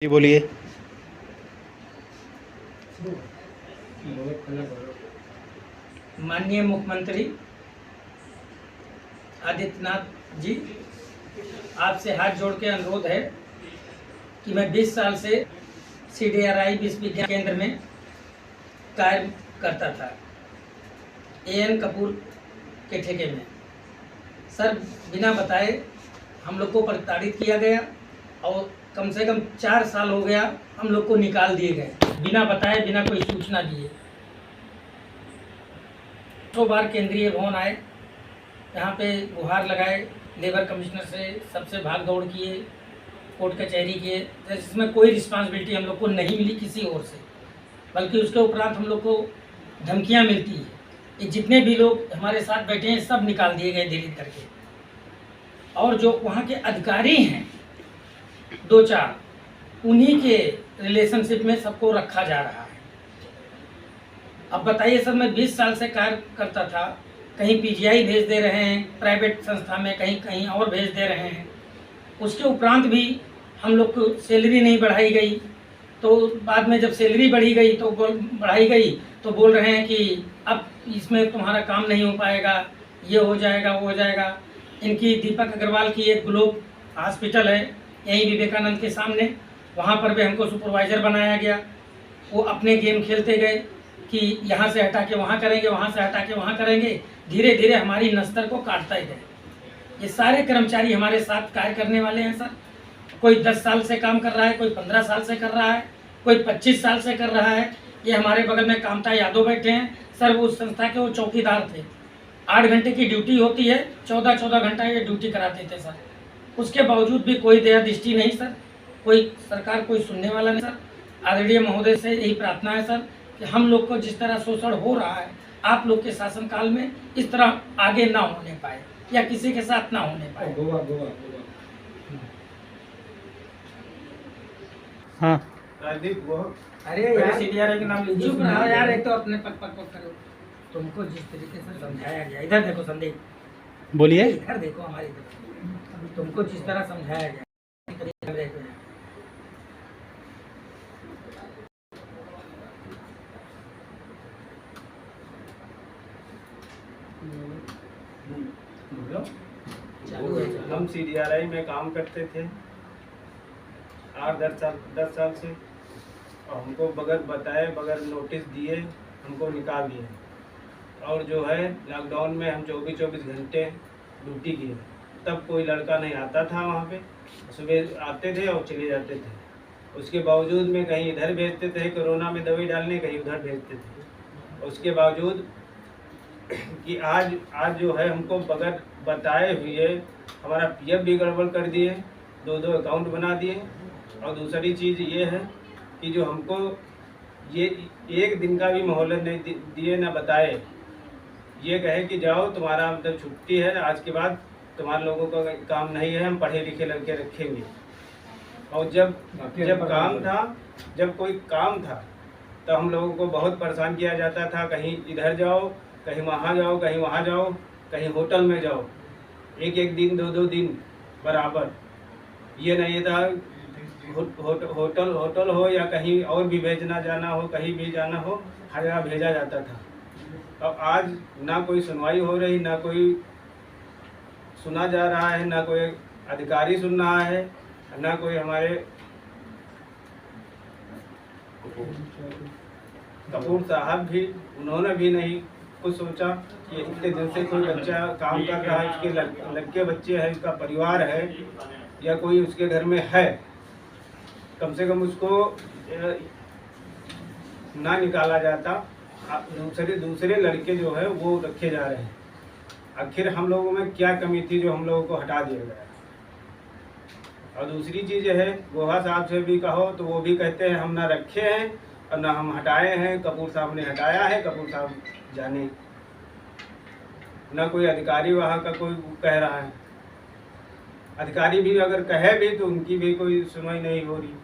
जी बोलिए। माननीय मुख्यमंत्री आदित्यनाथ जी, आपसे हाथ जोड़ के अनुरोध है कि मैं 20 साल से CDRI विश्व विज्ञान केंद्र में कार्य करता था, AN कपूर के ठेके में। सर, बिना बताए हम लोग को प्रताड़ित किया गया और कम से कम 4 साल हो गया हम लोग को निकाल दिए गए, बिना बताए, बिना कोई सूचना दिए। 2 बार केंद्रीय भवन आए, यहाँ पे गुहार लगाए, लेबर कमिश्नर से सबसे भाग दौड़ किए, कोर्ट कचहरी किए, जिसमें कोई रिस्पांसिबिलिटी हम लोग को नहीं मिली किसी ओर से, बल्कि उसके उपरांत हम लोग को धमकियाँ मिलती है। ये जितने भी लोग हमारे साथ बैठे हैं सब निकाल दिए गए दिल्ली करके, और जो वहाँ के अधिकारी हैं 2-4, उन्हीं के रिलेशनशिप में सबको रखा जा रहा है। अब बताइए सर, मैं 20 साल से कार्य करता था, कहीं PGI भेज दे रहे हैं प्राइवेट संस्था में, कहीं कहीं और भेज दे रहे हैं, उसके उपरांत भी हम लोग को सैलरी नहीं बढ़ाई गई। तो बाद में जब सैलरी बढ़ाई गई तो बोल रहे हैं कि अब इसमें तुम्हारा काम नहीं हो पाएगा, ये हो जाएगा, वो हो जाएगा। इनकी दीपक अग्रवाल की एक ग्लोब हॉस्पिटल है यहीं विवेकानंद के सामने, वहाँ पर भी हमको सुपरवाइज़र बनाया गया। वो अपने गेम खेलते गए कि यहाँ से हटा के वहाँ करेंगे, वहाँ से हटा के वहाँ करेंगे, धीरे धीरे हमारी नस्तर को काटता ही गए। ये सारे कर्मचारी हमारे साथ कार्य करने वाले हैं सर। कोई 10 साल से काम कर रहा है, कोई 15 साल से कर रहा है, कोई 25 साल से कर रहा है। ये हमारे बगल में कामता यादव बैठे हैं सर, वो उस संस्था के वो चौकीदार थे। 8 घंटे की ड्यूटी होती है, 14-14 घंटा ये ड्यूटी कराते थे सर। उसके बावजूद भी कोई दया दृष्टि नहीं सर, कोई सरकार कोई सुनने वाला नहीं सर। आदरणीय महोदय से यही प्रार्थना है सर कि हम लोग को जिस तरह शोषण हो रहा है आप लोग के शासनकाल में, इस तरह आगे ना होने पाए या किसी के साथ ना होने पाए। हाँ, अरे यार, CDRI के नाम लीजिए। चुप रहो यार, एक तो अपने पक करो। तुमको जिस तरीके से समझाया गया, इधर देखो संदीप, बोलिए। इधर देखो हमारी तरफ, तुमको जिस तरह समझाया गया हम CDRI में काम करते थे 8-10 साल से, और हमको बगैर बताए, बगैर नोटिस दिए हमको निकाल दिए। और जो है लॉकडाउन में हम 24-24 घंटे ड्यूटी किए, तब कोई लड़का नहीं आता था वहाँ पे। सुबह आते थे और चले जाते थे। उसके बावजूद में कहीं इधर भेजते थे कोरोना में दवाई डालने, कहीं उधर भेजते थे। उसके बावजूद कि आज जो है हमको बगैर बताए हुए हमारा PF भी गड़बड़ कर दिए, 2 अकाउंट बना दिए। और दूसरी चीज़ ये है कि जो हमको ये 1 दिन का भी मोहलत नहीं दिए, ना बताए। ये कहे कि जाओ तुम्हारा मतलब छुट्टी है, आज के बाद तुम्हारे लोगों का काम नहीं है, हम पढ़े लिखे लड़के रखेंगे। और जब काम था, जब कोई काम था तो हम लोगों को बहुत परेशान किया जाता था। कहीं इधर जाओ, कहीं वहाँ जाओ, कहीं वहाँ जाओ, कहीं होटल में जाओ, 1-1 दिन 2-2 दिन बराबर। ये नहीं था होटल हो या कहीं और भी भेजना जाना हो, कहीं भी जाना हो, हर जगह भेजा जाता था। अब आज ना कोई सुनवाई हो रही, ना कोई सुना जा रहा है, ना कोई अधिकारी सुन रहा है, ना कोई हमारे कपूर साहब भी, उन्होंने भी नहीं कुछ सोचा कि इतने दिन से कोई बच्चा काम कर रहा है, इसके लड़के बच्चे हैं, इसका परिवार है या कोई उसके घर में है, कम से कम उसको ना निकाला जाता। दूसरे लड़के जो है वो रखे जा रहे हैं। आखिर हम लोगों में क्या कमी थी जो हम लोगों को हटा दिया गया? और दूसरी चीज़ है, गोहा साहब से भी कहो तो वो भी कहते हैं हम ना रखे हैं और ना हम हटाए हैं, कपूर साहब ने हटाया है, कपूर साहब जाने। ना कोई अधिकारी वहाँ का कोई कह रहा है। अधिकारी भी अगर कहे भी तो उनकी भी कोई सुनवाई नहीं हो रही।